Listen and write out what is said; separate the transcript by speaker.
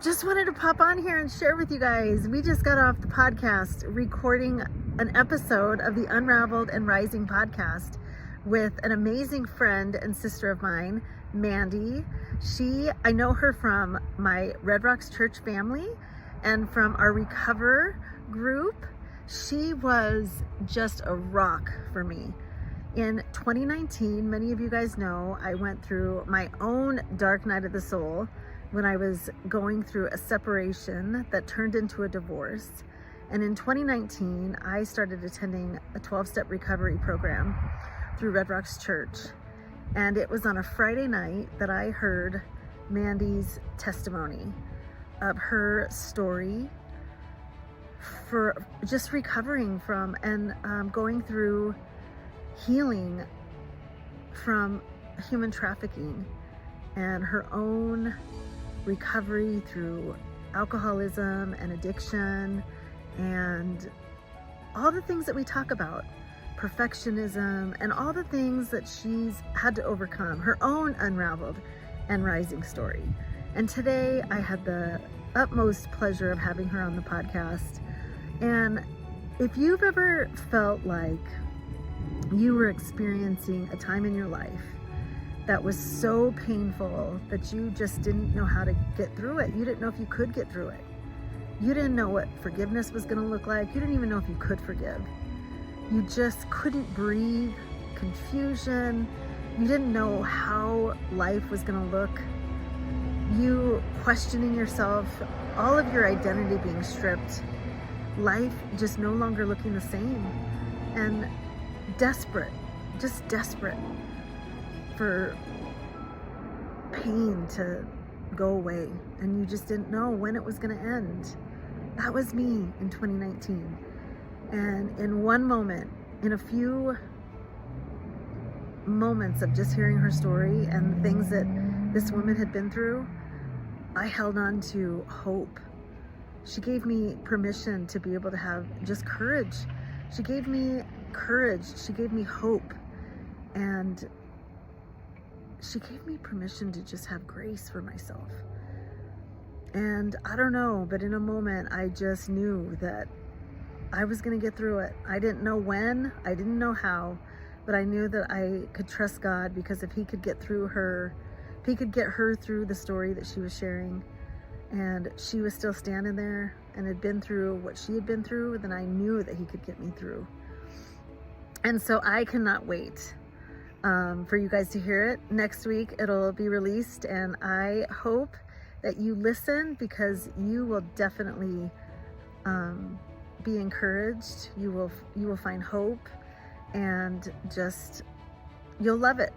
Speaker 1: Just wanted to pop on here and share with you guys. We just got off the podcast recording an episode of the Unraveled and Rising podcast with an amazing friend and sister of mine, Mandy. I know her from my Red Rocks Church family and from our Recover group. She was just a rock for me. In 2019, many of you guys know, I went through my own dark night of the soul when I was going through a separation that turned into a divorce. And in 2019, I started attending a 12-step recovery program through Red Rocks Church. And it was on a Friday night that I heard Mandy's testimony of her story for just recovering from and going through healing from human trafficking and her own recovery through alcoholism and addiction and all the things that we talk about, perfectionism, and all the things that she's had to overcome, her own unraveled and rising story. And today I had the utmost pleasure of having her on the podcast. And if you've ever felt like you were experiencing a time in your life that was so painful that you just didn't know how to get through it. You didn't know if you could get through it. You didn't know what forgiveness was going to look like. You didn't even know if you could forgive. You just couldn't breathe, confusion. You didn't know how life was going to look. You questioning yourself, all of your identity being stripped, life just no longer looking the same, and desperate, just desperate for pain to go away, and you just didn't know when it was going to end. That was me in 2019. And in one moment, in a few moments of just hearing her story and the things that this woman had been through, I held on to hope. She gave me permission to be able to have just courage. She gave me courage. She gave me hope. And she gave me permission to just have grace for myself. And I don't know, but in a moment, I just knew that I was going to get through it. I didn't know when, I didn't know how, but I knew that I could trust God, because if he could get through her, if he could get her through the story that she was sharing, and she was still standing there and had been through what she had been through, then I knew that he could get me through. And so I cannot wait for you guys to hear it. Next week it'll be released, and I hope that you listen, because you will definitely be encouraged. You will find hope, and just you'll love it.